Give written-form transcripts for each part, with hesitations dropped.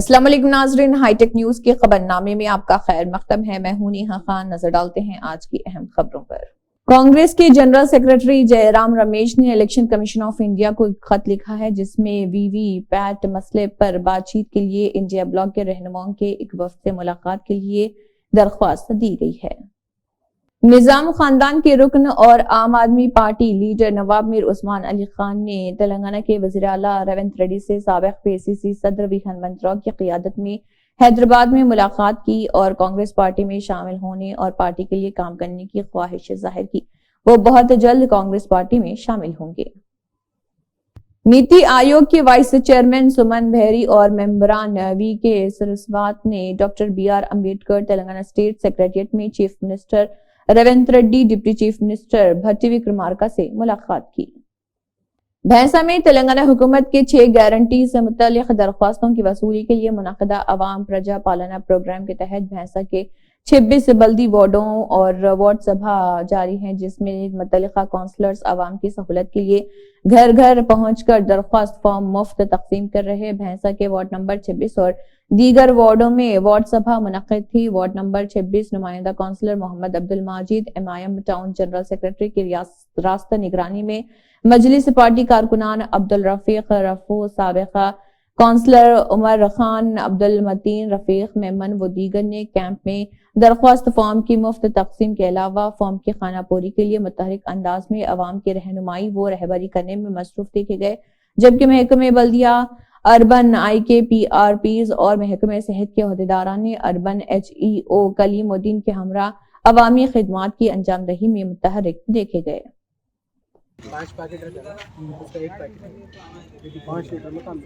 अस्सलाम वालेकुम नाज़रीन, हाईटेक न्यूज के खबरनामे में आपका खैर मकदम है। मैं हूं नेहा खान। नजर डालते हैं आज की अहम खबरों पर। कांग्रेस के जनरल सेक्रेटरी जयराम रमेश ने इलेक्शन कमीशन ऑफ इंडिया को एक खत लिखा है, जिसमें वीवीपैट मसले पर बातचीत के लिए इंडिया ब्लॉक के रहनुमाओं के एक वफ्द से मुलाकात के लिए दरख्वास्त दी गई है। निजाम खानदान के रुकन और आम आदमी पार्टी लीडर नवाब मीर उस्मान अली खान ने तेलंगाना के वज़ीर आला रेवंत रेड्डी से साबिक़ पीसीसी सदर वी हनुमंतराव की क़ियादत में हैदराबाद में मुलाकात की और कांग्रेस पार्टी में शामिल होने और पार्टी के लिए काम करने की ख्वाहिश जाहिर की। वो बहुत जल्द कांग्रेस पार्टी में शामिल होंगे। नीति आयोग के वाइस चेयरमैन सुमन बहरी और मेंबरान वी के सरस्वत ने doctor BR Ambedkar Telangana state secretariat में chief minister Revanth Reddy, deputy chief minister Bhatti Vikramarka से मुलाकात की। भैंसा में तेलंगाना हुकूमत के 6 गारंटी से मुतालिक दरख्वास्तों की वसूली के लिए मुनाकिदा अवाम प्रजा पालना प्रोग्राम के तहत भैंसा के 26 बल्दी वार्डों और वार्ड सभा जारी हैं, जिसमें मुतल्लिका काउंसलर्स अवाम की सहूलत के लिए घर घर पहुंचकर दरख्वास्त फॉर्म मुफ्त तकसीम कर रहे हैं। भैंसा के वार्ड नंबर 26 और दीगर वार्डों में वार्ड सभा मुनक्किद थी। वार्ड नंबर 26 नुमाइंदा councillor Mohammed Abdul Majid MIM town general secretary की रास्ता निगरानी में मजलिस पार्टी कारकुनान अब्दुल रफीक रफू, साबिका काउंसलर उमर खान, अब्दुल मतीन, रफीक मेमन व दीगर ने कैंप में दरख्वास्त फॉर्म की मुफ्त तकसीम के अलावा फॉर्म की खानापूरी के लिए मुतहरिक अंदाज में अवाम की रहनुमाई व रहबरी करने में मसरूफ देखे गए, जबकि महकमे बल्दिया अर्बन IKPRPs और महकमे सेहत के अहदेदारान ने अर्बन HEO कलीमुद्दीन के हमरा अवामी खिदमात की अंजामदही में मुतहरिक देखे गए। 5 पैकेट रखा उसका 1 पैकेट 5 लीटर में काम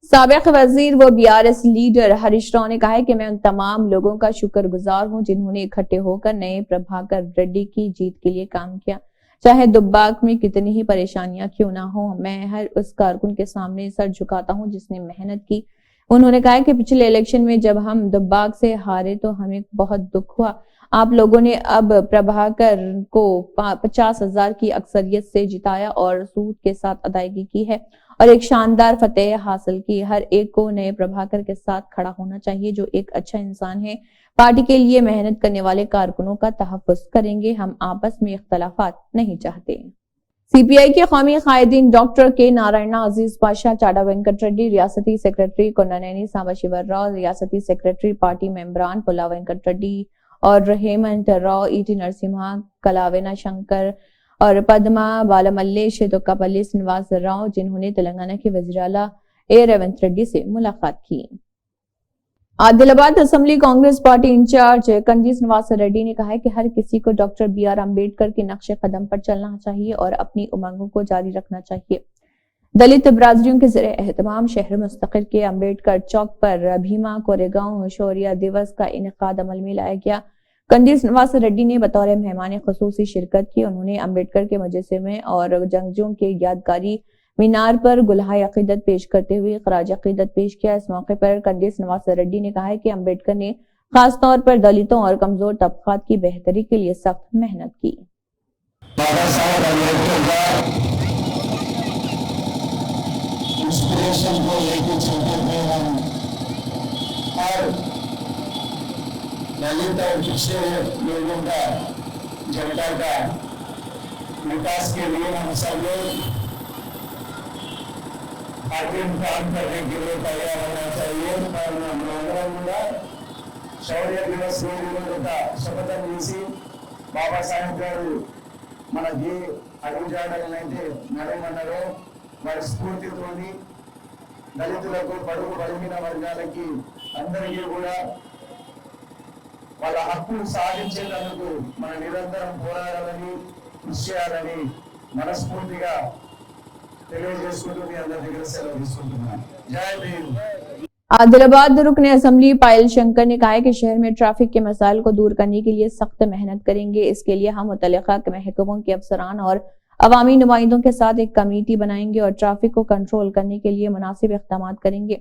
साबिक़ वजीर व BRS लीडर हरीश राव ने कहा है कि मैं उन तमाम लोगों का शुक्रगुजार हूं जिन्होंने इकट्ठे होकर नए प्रभाकर रेड्डी की जीत के लिए काम किया, चाहे दुब्बाक में कितनी ही परेशानियां क्यों ना हो। मैं हर उस कारकुन के सामने सर झुकाता हूं जिसने मेहनत की। उन्होंने कहा कि पिछले इलेक्शन में जब हम दुब्बाक से हारे तो हमें बहुत दुख हुआ। आप लोगों ने अब प्रभाकर को 50,000 की अक्सरियत से जिताया और सूद के साथ अदायगी की है और एक शानदार फतेह हासिल की। हर एक को नए प्रभाकर के साथ खड़ा होना चाहिए जो एक अच्छा इंसान है। पार्टी के लिए मेहनत करने वाले कारकुनों का तहफ़्फ़ुज़ करेंगे। हम आपस में इख्तलाफात नहीं चाहते। CPI के कौमी कायदीन डॉक्टर के नारायणा अजीज पाशा, चाडा वेंकट रेड्डी, रियासती सेक्रेटरी कोन्नानेनी सांबा शिवर राव, रियासती सेक्रेटरी पार्टी मेंबरान पुला वेंकट रेड्डी और हेमंत राव, ET नरसिम्हा, कलावेना शंकर और पद्मा बालामल्लेश तुक्कापल्ली श्रीनिवास राव, जिन्होंने तेलंगाना के वज़ीर आला रेवंत रेड्डी से मुलाकात की। Adilabad assembly Congress party incharge Kandi Srinivas Reddy ने कहा है कि हर किसी को डॉक्टर BR अम्बेडकर के नक्शे कदम पर चलना चाहिए और अपनी उमंगों को जारी रखना चाहिए। दलित बरादरियों के ज़रिए एहतमाम शहर मुस्तकिल के अम्बेडकर चौक पर भीमा कोरेगांव शौर्य दिवस का इनेकाद अमल में लाया गया। कंदी श्रीनिवास रेड्डी ने बतौर मेहमान खुसूसी शिरकत की। उन्होंने अम्बेडकर के मुजस्समे और जंगजों के यादगारी मीनार पर गुलहाए अकीदत पेश करते हुए खराज अकीदत पेश किया। इस मौके पर कंदी श्रीनिवास रेड्डी ने कहा है कि अम्बेडकर ने खास तौर पर दलितों और कमजोर तबकात की बेहतरी के लिए सख्त मेहनत की। दलित और पिछड़े लोगों का जनता का विकास के लिए हम सब लोग आगे काम करने के लिए तैयार होना चाहिए और शौर्य दिवस శపథం చేసి బాబాసాహెబ్ గారు మనకి అడుగుజాడలనైతే నడమన్నారో వారి స్ఫూర్తితోని దళితులకు బడుగు బలహీన వర్గాలకి అందరికీ కూడా వాళ్ళ హక్కులు సాధించేందుకు మన నిరంతరం పోరాడాలని కృషి చేయాలని మనస్ఫూర్తిగా తెలియజేసుకుంటూ మీ అందరి దగ్గర సెలవు తీసుకుంటున్నాను। జై భీమ్। आदिलाबाद रुकन असम्बली पायल शंकर ने कहा है कि शहर में ट्रैफिक के मसाइल को दूर करने के लिए सख्त मेहनत करेंगे। इसके लिए हम मुतल्लिका महकमों के अफसरान और अवामी नुमाइंदों के साथ एक कमेटी बनाएंगे और ट्रैफिक को कंट्रोल करने के लिए मुनासिब इक़दाम करेंगे।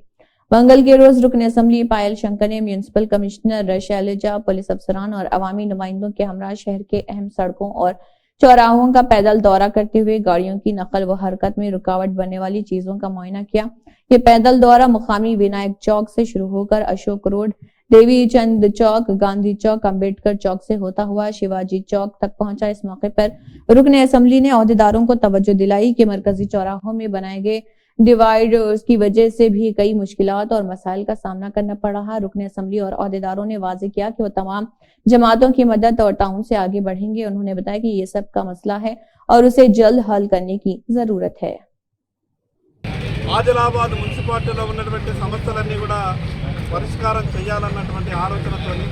मंगल के रोज रुकन असम्बली पायल शंकर ने म्यूनिसिपल कमिश्नर शैलजा, पुलिस अफसरान और अवामी नुमाइंदों के हमरा शहर के अहम सड़कों और चौराहों का पैदल दौरा करते हुए गाड़ियों की नकल व हरकत में रुकावट बनने वाली चीजों का मुआयना किया। ये पैदल दौरा मुकामी विनायक चौक से शुरू होकर अशोक रोड, देवी चंद चौक, गांधी चौक, अंबेडकर चौक से होता हुआ शिवाजी चौक तक पहुंचा। इस मौके पर रुकन असम्बली ने अहदेदारों को तवज्जो दिलाई कि मरकजी चौराहों में बनाए गए डिवाइडर्स की वजह से भी कई मुश्किलात और मसाइल का सामना करना पड़ रहा। रुकन असम्बली और अहदेदारों ने वाज़ेह किया कि वो तमाम जमातों की मदद और ताउन से आगे बढ़ेंगे। उन्होंने बताया कि ये सब का मसला है और उसे जल्द हल करने की जरूरत है। ఆదిలాబాద్ మున్సిపాలిటీలో ఉన్నటువంటి సమస్యలన్నీ కూడా పరిష్కారం చేయాలన్నటువంటి ఆలోచనతోని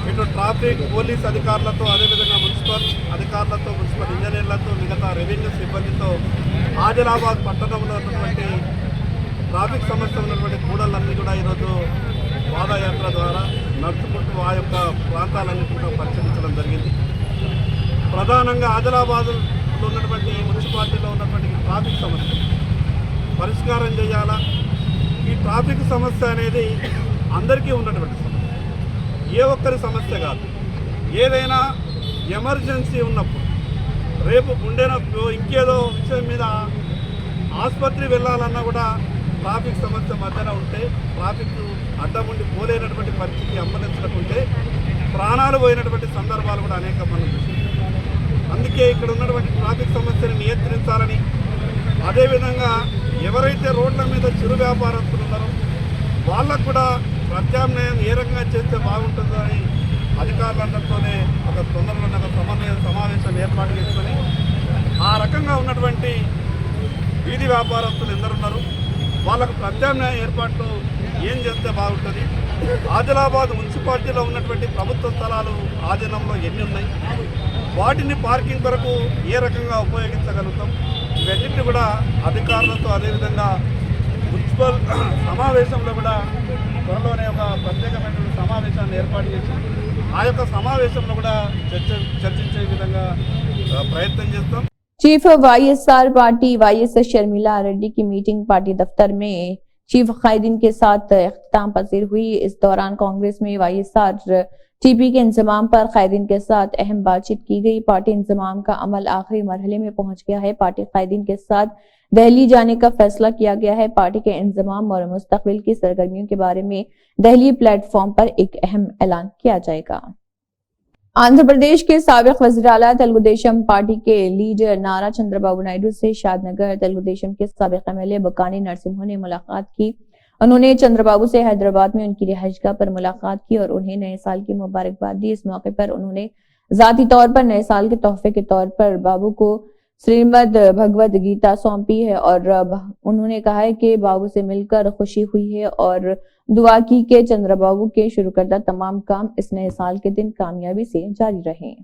ఇటు ట్రాఫిక్ పోలీస్ అధికారులతో, అదేవిధంగా మున్సిపల్ అధికారులతో, మున్సిపల్ ఇంజనీర్లతో, మిగతా రెవెన్యూ సిబ్బందితో ఆదిలాబాద్ పట్టణంలో ఉన్నటువంటి ట్రాఫిక్ సమస్య ఉన్నటువంటి కూడళ్ళన్నీ కూడా ఈరోజు పాదయాత్ర ద్వారా నడుచుకుంటూ ఆ యొక్క ప్రాంతాలన్నింటినీ కూడా పరిశీలించడం జరిగింది. ప్రధానంగా ఆదిలాబాద్లో ఉన్నటువంటి మున్సిపాలిటీలో ఉన్నటువంటి ట్రాఫిక్ సమస్య పరిష్కారం చేయాలా. ఈ ట్రాఫిక్ సమస్య అనేది అందరికీ ఉన్నటువంటి సమస్య, ఏ ఒక్కరి సమస్య కాదు. ఏదైనా ఎమర్జెన్సీ ఉన్నప్పుడు, రేపు గుండెనొప్పి, ఇంకేదో విషయం మీద ఆసుపత్రి వెళ్ళాలన్నా కూడా ట్రాఫిక్ సమస్య మధ్యన ఉంటే, ట్రాఫిక్ అడ్డం ఉండి పోలేనటువంటి పరిస్థితి అంబులెన్స్లకు ఉంటే ప్రాణాలు పోయినటువంటి సందర్భాలు కూడా అనేక మనం చూసాం. అందుకే ఇక్కడ ఉన్నటువంటి ట్రాఫిక్ సమస్యను నియంత్రించాలని, అదేవిధంగా ఎవరైతే రోడ్ల మీద చిరు వ్యాపారస్తులు ఉన్నారో వాళ్ళకు కూడా ప్రత్యామ్నాయం ఏ రకంగా చేస్తే బాగుంటుందో అని అధికారులందరితోనే ఒక తొందరలోనే ఒక సమావేశం ఏర్పాటు చేసుకొని ఆ రకంగా ఉన్నటువంటి వీధి వ్యాపారస్తులు ఎందరున్నారు వాళ్ళకు ప్రత్యామ్నాయ ఏర్పాట్లు ఏం చేస్తే బాగుంటుంది, ఆదిలాబాద్ మున్సిపాలిటీలో ఉన్నటువంటి ప్రభుత్వ స్థలాలు ఆధీనంలో ఎన్ని ఉన్నాయి, వాటిని పార్కింగ్ కొరకు ఏ రకంగా ఉపయోగించగలుగుతాం, ఇవన్నింటినీ కూడా అధికారులతో, అదేవిధంగా మున్సిపల్ సమావేశంలో కూడా త్వరలోనే ఒక ప్రత్యేకమైనటువంటి సమావేశాన్ని ఏర్పాటు చేసి ఆ యొక్క సమావేశంలో కూడా చర్చించే విధంగా ప్రయత్నం చేస్తాం. चीफ वाईएसआर पार्टी वाईएस शर्मिला रेड्डी की मीटिंग पार्टी दफ्तर में चीफ कायदीन के साथ इख्तिताम पजीर हुई। इस दौरान कांग्रेस में वाईएसआर टीपी के इंजमाम पर कायदीन के साथ अहम बातचीत की गई। पार्टी इंजमाम का अमल आखिरी मरहले में पहुंच गया है। पार्टी कायदीन के साथ दिल्ली जाने का फैसला किया गया है। पार्टी के इंजमाम और मुस्तकबिल की सरगर्मियों के बारे में दिल्ली प्लेटफॉर्म पर एक अहम ऐलान किया जाएगा। आंध्र प्रदेश के साबिक वज़ीर आला तेलुगु देशम पार्टी के लीडर नारा चंद्रबाबू नायडू से शादनगर तेलुगु देशम के साबिक एमएलए बकानी नरसिम्हा ने मुलाकात की। उन्होंने चंद्रबाबू से हैदराबाद में उनकी रिहाइशगाह पर मुलाकात की और उन्हें नए साल की मुबारकबाद दी। इस मौके पर उन्होंने जाती तौर पर नए साल के तोहफे के तौर पर बाबू को श्रीमद भगवद गीता सौंपी है और उन्होंने कहा है कि बाबू से मिलकर खुशी हुई है और दुआ की कि चंद्रबाबू के शुरू करदा तमाम काम इस नए साल के दिन कामयाबी से जारी रहें।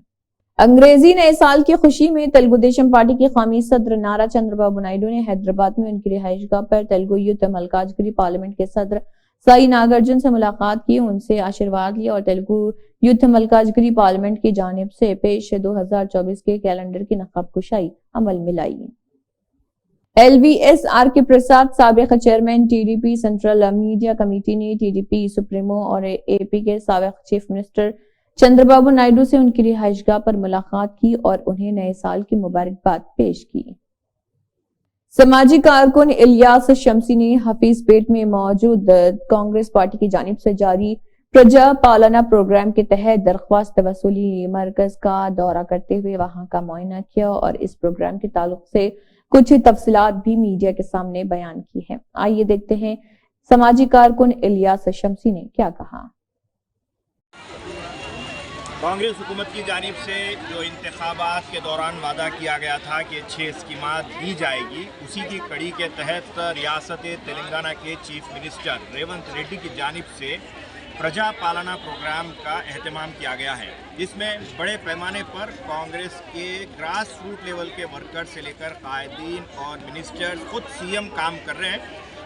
अंग्रेजी नए साल की खुशी में तेलुगु देशम पार्टी के कौमी सदर नारा चंद्रबाबू नायडू ने हैदराबाद में उनकी रिहाइशगाह पर तेलुगु यूथ मल्काजगिरी पार्लियामेंट के सदर साई नागार्जुन से मुलाकात की, उनसे आशीर्वाद लिया और तेलुगु यूथ मल्काजगिरी पार्लियामेंट की जानिब से पेश 2024 के कैलेंडर की नकाब कुशाई अमल में लाई। LVS R K. प्रसाद साबिक chairman TDP central media committee ने टीडीपी सुप्रीमो और एपी के साबिक चीफ मिनिस्टर चंद्रबाबू नायडू से उनकी रिहाइशगाह पर मुलाकात की और उन्हें नए साल की मुबारकबाद पेश की। समाजी कारकुन इलियास शमसी ने हफीजपेट में मौजूद कांग्रेस पार्टी की जानिब से जारी प्रजा पालना प्रोग्राम के तहत दरख्वास्त वसूली मरकज का दौरा करते हुए वहां का मुआयना किया और इस प्रोग्राम के ताल्लुक से कुछ तफसीलात भी मीडिया के सामने बयान की है। आइए देखते हैं समाजी कारकुन इलियास शमसी ने क्या कहा। कांग्रेस हुकूमत की जानिब से जो इंतखाबात के दौरान वादा किया गया था कि 6 स्कीमात दी जाएगी, उसी की कड़ी के तहत रियासत तेलंगाना के चीफ मिनिस्टर रेवंत रेड्डी की जानिब से प्रजा पालना प्रोग्राम का एहतमाम किया गया है, जिसमें बड़े पैमाने पर कांग्रेस के ग्रास रूट लेवल के वर्कर से लेकर कायदीन और मिनिस्टर खुद सीएम काम कर रहे हैं।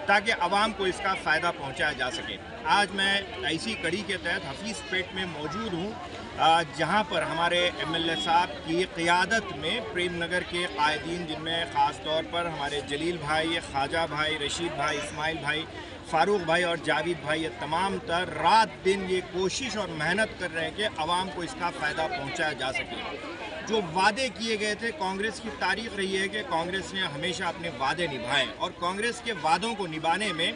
ताकि आवाम को इसका फ़ायदा पहुंचाया जा सके। आज मैं ऐसी कड़ी के तहत हफीज़ पेट में मौजूद हूं, जहां पर हमारे एमएलए साहब की क़ियादत में प्रेम नगर के कायदीन, जिनमें ख़ास तौर पर हमारे जलील भाई, ख्वाजा भाई, रशीद भाई, इस्माइल भाई, फ़ारूक भाई और जावेद भाई, ये तमाम तर रात दिन ये कोशिश और मेहनत कर रहे हैं कि आवाम को इसका फ़ायदा पहुंचाया जा सके। जो वादे किए गए थे, कांग्रेस की तारीख रही है कि कांग्रेस ने हमेशा अपने वादे निभाए, और कांग्रेस के वादों को निभाने में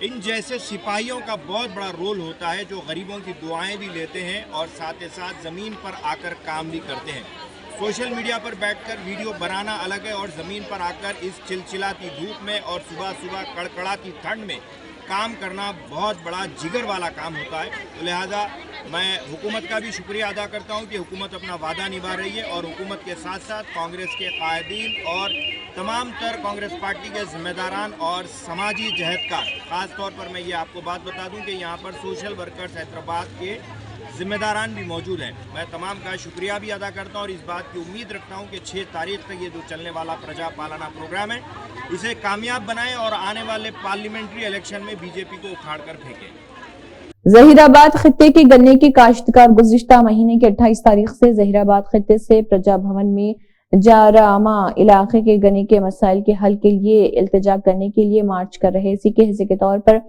इन जैसे सिपाहियों का बहुत बड़ा रोल होता है, जो गरीबों की दुआएं भी लेते हैं और साथ ही साथ ज़मीन पर आकर काम भी करते हैं। सोशल मीडिया पर बैठकर वीडियो बनाना अलग है, और ज़मीन पर आकर इस चिलचिलाती धूप में और सुबह सुबह कड़कड़ाती ठंड में काम करना बहुत बड़ा जिगर वाला काम होता है। तो लिहाजा मैं हुकूमत का भी शुक्रिया अदा करता हूं कि हुकूमत अपना वादा निभा रही है, और हुकूमत के साथ साथ कांग्रेस के कायदीन और तमाम तर कांग्रेस पार्टी के ज़िम्मेदारान और समाजी जहदकार, ख़ास तौर पर मैं ये आपको बात बता दूं कि यहाँ पर सोशल वर्कर्स हैदराबाद के ज़िम्मेदारान भी मौजूद हैं। मैं तमाम का शुक्रिया भी अदा करता हूँ, और इस बात की उम्मीद रखता हूँ कि 6 तारीख तक ये जो चलने वाला प्रजा पालना प्रोग्राम है, इसे कामयाब बनाएं और आने वाले पार्लियामेंट्री इलेक्शन में बीजेपी को उखाड़ कर फेंकें। जहीराबाद खित्ते के गन्ने के काश्तकार गुज़िश्ता महीने की 28 तारीख से जहीराबाद खित्ते से प्रजा भवन में जारामा इलाके के गन्ने के मसाइल के हल के लिए इल्तिजा करने के लिए मार्च कर रहे। इसी के हिस्से के तौर पर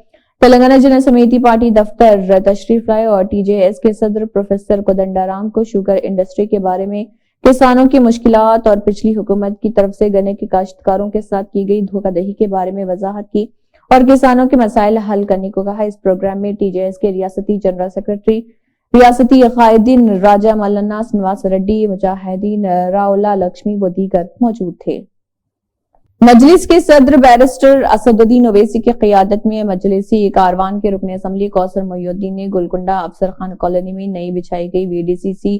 तेलंगाना जन समिति पार्टी दफ्तर तशरीफ लाए और टीजेएस के सदर प्रोफेसर कोदंडाराम को शुगर इंडस्ट्री के बारे में किसानों की मुश्किलात और पिछली हुकूमत की तरफ से गन्ने के काश्तकारों के साथ की गई धोखाधड़ी के बारे में वजाहत की और किसानों के मसाइल हल करने को कहा। इस प्रोग्राम में टीजेएस के रियासती जनरल सेक्रेटरी, रियासती कायदीन राजा मल्लन्ना श्रीनिवास रेड्डी, मुजाहिदीन रावला लक्ष्मी व दीगर मौजूद थे। मजलिस के सदर बैरिस्टर असदुद्दीन ओवैसी की क़ियादत में मजलिसी कारवान के रुकन असम्बली कौसर मोहिउद्दीन ने गोलकुंडा अफसर खान कॉलोनी में नई बिछाई गई वीडीसीसी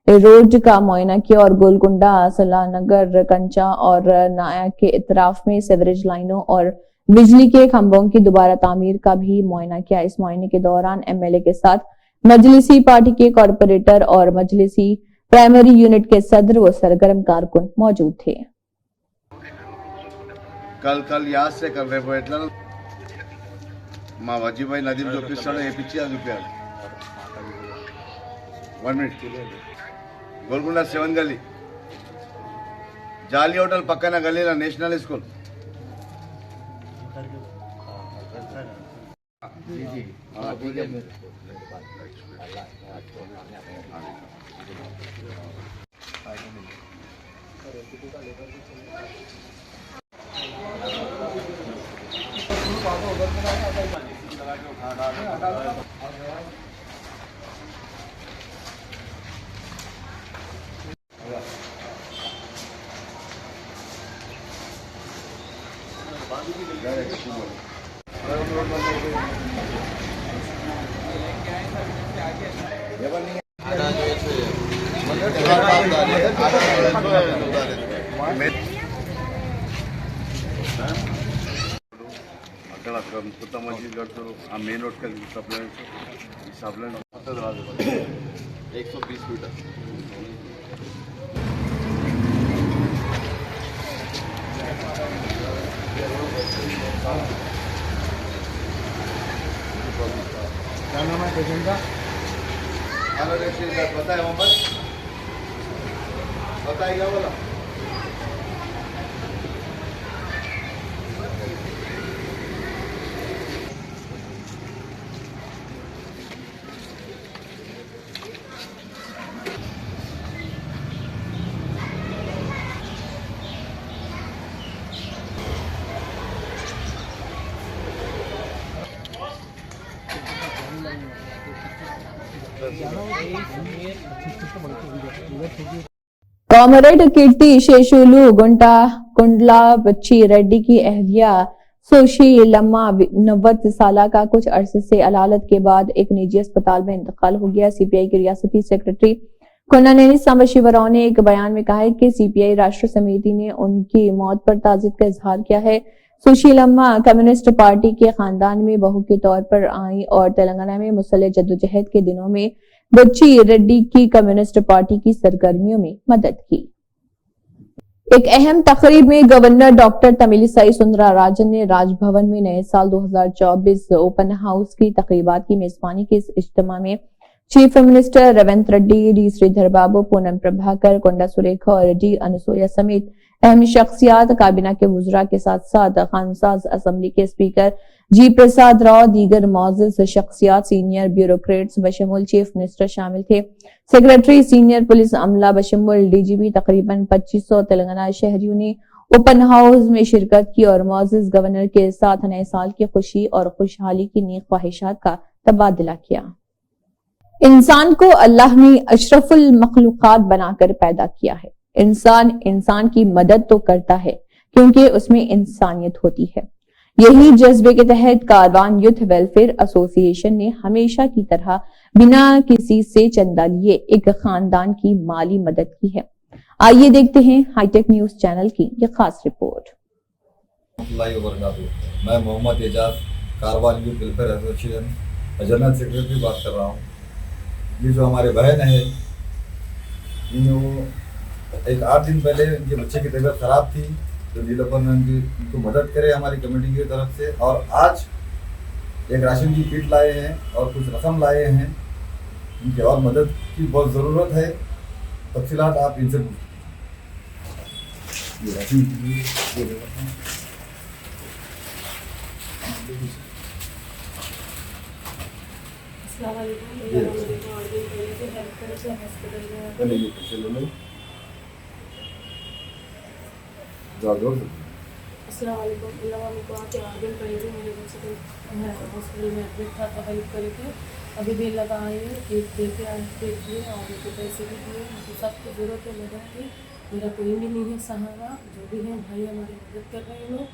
रोड का मुआयना किया और गोलकुंडा, सलानगर, कंचा और नाया के इतराफ में सीवरेज लाइनों और बिजली के खंभों की दोबारा तामीर का भी मुआयना किया। इस मुआयने के दौरान एमएलए के साथ मजलिसी पार्टी के कॉरपोरेटर और मजलिसी प्राइमरी यूनिट के सदर व सरगर्म कारकुन मौजूद थे। कल याद से कर रहे एट्ला మా వజీభాయ్ నదీం చూపిస్తాడు ఏపిచ్చి అది చూపాడు 1 మినిట్ గోల్కొండ 7 గల్లీ జాలి హోటల్ పక్కన గల్లీలో నేషనల్ స్కూల్ అక్కడ కొత్త మసీద్ కడతారు ఆ మెయిన్ రోడ్ కలిసి సప్లై రాదు 120 ఫీట్ क्या नाम है पेशेंट का? बताए मोहम्मद बताइएगा बोला कॉमरेड कीर्ति शेषुलू गुंटा कुंडला बच्ची रेड्डी की अहलिया सोशीलम्मा 90 साल का कुछ अरसे से अदालत के बाद एक निजी अस्पताल में इंतकाल हो गया। सीपीआई के रियासती सेक्रेटरी कोन्नानेनी सांबशिवराव ने एक बयान में कहा है कि सीपीआई राष्ट्र समिति ने उनकी मौत पर ताज़ियत का इजहार किया है। सुशीलम्मा कम्युनिस्ट पार्टी के खानदान में बहू के तौर पर आई और तेलंगाना में मुसल्ह जद्दोजहद के दिनों में बच्ची रेड्डी की कम्युनिस्ट पार्टी की सरगर्मियों में मदद की। एक अहम तकरीब में गवर्नर डॉक्टर तमिलिसाई सुंदरराजन ने राजभवन में नए साल 2024 ओपन हाउस की तकरीबात की मेजबानी की। इस इज्तिमा में chief minister Revanth Reddy, D Sridhar Babu, Poonam Prabhakar, Konda Surekha और डी अनुसुईया समेत अहम शख्सियात, काबीना के वुज़रा के साथ साथ खानसाज असेंबली के स्पीकर जी प्रसाद राव, दीगर मौजूद शख्सियात, सीनियर ब्यूरोक्रेट्स बशमूल चीफ मिनिस्टर शामिल थे। सेक्रेटरी, सीनियर पुलिस अमला बशमूल डीजीपी, तकरीबन 2500 तेलंगाना शहरियों ने ओपन हाउस में शिरकत की और मौजूद गवर्नर के साथ नए साल की खुशी और खुशहाली की नेक ख्वाहिशात का तबादला किया। इंसान को अल्लाह ने अशरफुल मखलूकात बनाकर पैदा किया है। इंसान की मदद तो करता है क्योंकि उसमें इंसानियत होती है। यही जज्बे के तहत कारवान यूथ वेलफेयर एसोसिएशन ने हमेशा की तरह बिना किसी से चंदा लिए एक खानदान की माली मदद की है। आइए देखते हैं हाईटेक न्यूज चैनल की ये खास रिपोर्ट। मैं Mohammed Ejaz, Karwan youth welfare association general secretary बात कर रहा हूँ। ये जो हमारे बहन है, एक 8 दिन पहले इनके बच्चे की तबीयत खराब थी, तो नीलोफर ने उनको मदद करे हमारी कमेटी की तरफ से, और आज एक राशन की किट लाए हैं और कुछ रकम लाए हैं। इनकी और मदद की बहुत ज़रूरत है। तफसीलात आप इनसे हॉस्पिटल में एडमिट था तो हेल्प करे थे। अभी भी लगा आए केक दे के आए, केक दिए और उनको पैसे भी दिए। उनको सबको ज़रूरत है मदद की। मेरा कोई भी नहीं है सहारा, जो भी है भाई हमारी मदद कर रहे हैं।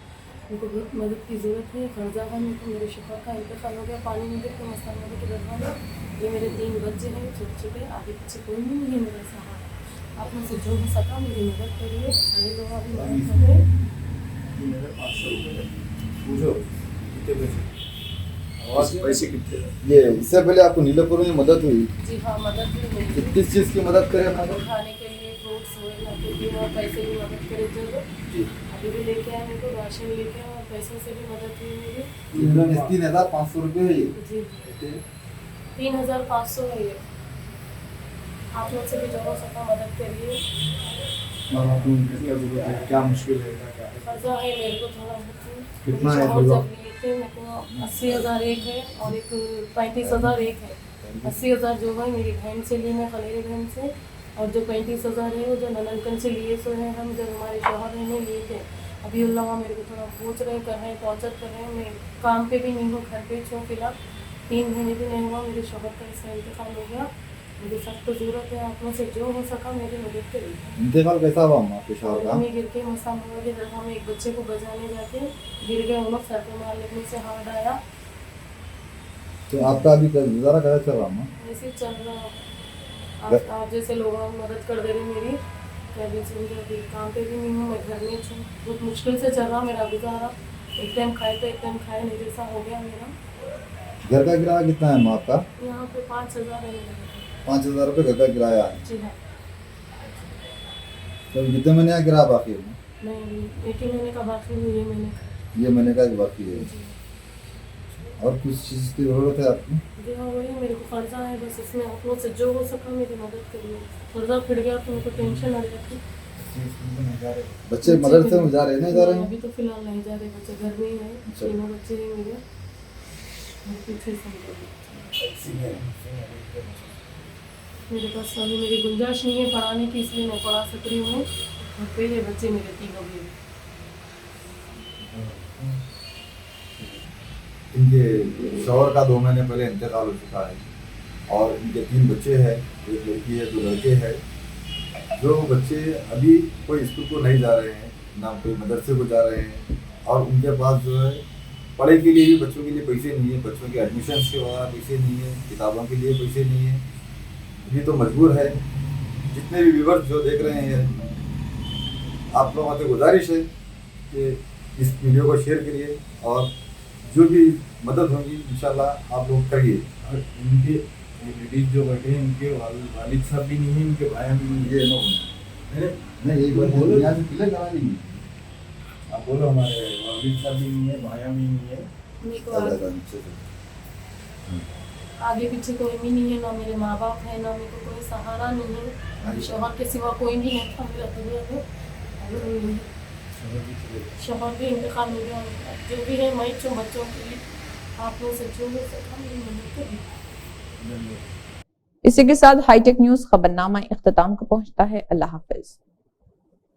उनको बहुत मदद की ज़रूरत है। कर्जा है मेरे को, मेरे शोहर का इंतकाल हो गया पानी में गिर के मस्तान नगर के दरबार में। ये मेरे 3 बच्चे हैं छोटे छोटे, आगे पीछे कोई भी नहीं है मेरा सहारा। आप मुझसे जो भी सका मेरी मदद करिए। सारे लोग अभी मदद कर रहे हैं। पैसे कितने? ये इससे पहले आपको नीलोफर में मदद हुई? जी हाँ, मदद भी मिली। किस चीज़ की मदद करें? खाने के लिए फ्रूट्स वगैरह के लिए और पैसे भी मदद करे जो अभी भी लेके आए। मेरे को राशन लेके आए और पैसों से भी मदद हुई मेरी। 3,500 रुपये है ये? जी 3,500 है ये। आप लोग से भी जो हो सका मदद करिए। क्या मुश्किल है? कर्जा है मेरे को थोड़ा बहुत। कितना है? मेरे को 80,000 एक है और एक 35,000 एक है। 80,000 जो है मेरी बहन से ली, मैं खलेरी बहन से, और जो 35,000 है वो जो नननकन से लिए सो है हम, जब हमारे शौहर ने लिए थे। अभी अल्लाह मेरे को थोड़ा पूछ रहे कर रहे हैं, टॉर्चर कर रहे हैं। मैं काम पे भी नहीं हूँ, घर पे छूँ फिलहाल। 3 महीने भी नहीं हुआ मेरे शौहर का इसका इंतकाल हो गया। मुझे सबको ज़रूरत है, आप में से जो हो सका मेरी मदद करिए। इंतकाल कैसा हुआ आपके शौहर का? मैं गिर के मसाम के दरगाह में एक बच्चे को बजाने जाके गिर गए। उन लोग सर पे मार लगने से हार्ट आया। तो आपका अभी गुजारा कैसा चल रहा है? ऐसे चल रहा। आप जैसे लोग मदद कर दे रहे मेरी। क्या भी समझो, अभी काम पे भी नहीं हूँ, मैं घर में छूँ। बहुत मुश्किल से चल रहा मेरा गुजारा। एक टाइम खाए तो एक टाइम खाए नहीं, जैसा हो गया मेरा। घर का किराया कितना है माँ का? यहाँ पे 5,000 है। 5,000 रुपये घर का किराया है। जी हाँ। तो कितने महीने का किराया बाकी है? नहीं, 1 ही महीने का बाकी है। ये महीने का बाकी है। और कुछ चीज़ की ज़रूरत है आपकी? जी हाँ, वही मेरे को कर्जा है बस। इसमें आप लोग से जो हो सका मेरी मदद करिए। कर्जा फिर गया तो मेरे को टेंशन आ जाती। बच्चे मदरसे में जा रहे हैं? नहीं जा रहे हैं अभी तो फिलहाल नहीं जा रहे बच्चे, घर में ही हैं। 3 बच्चे हैं मेरे। मेरे पास अभी मेरी गुंजाइश नहीं है पढ़ाने की, इसलिए मैं पढ़ा सक रही हूँ। और पहले बच्चे मेरे 3 हो गए। इनके शौहर का 2 महीने पहले इंतकाल हो चुका है और इनके 3 बच्चे हैं, एक लड़की है, 2 लड़के हैं। जो बच्चे अभी कोई स्कूल को नहीं जा रहे हैं, ना कोई मदरसे को जा रहे हैं, और उनके पास जो है पढ़ाई के लिए भी बच्चों के लिए पैसे नहीं है, बच्चों के एडमिशन के वगैरह पैसे नहीं है, किताबों के लिए पैसे नहीं है। अभी तो मजबूर है। जितने भी व्यूअर्स जो देख रहे हैं, आप लोगों से गुजारिश है कि इस वीडियो को शेयर करिए और जो भी मदद होगी इंशाल्लाह आप लोग करिए। और इनके लेडीज जो बैठे हैं, इनके वालिद साहब भी नहीं है, इनके भाई भी नहीं है। ये नो नहीं एक बार बोलो यहाँ से क्लियर करा दीजिए आप बोलो हमारे वालिद साहब भी नहीं है भाया भी नहीं है मेरे को आगे पीछे कोई भी नहीं है, ना मेरे माँ बाप है, ना मेरे को कोई सहारा नहीं है, शोहर के सिवा कोई भी नहीं था मेरा दुनिया में। अभी नहीं है, शोहर भी इंतकाल हो गया, जो भी है मैं जो बच्चों के लिए आप लोग से जो हो सका मेरी मदद करिए। इसी के साथ हाईटेक न्यूज खबरनामा इख्तिताम को पहुंचता है। अल्लाह हाफिज।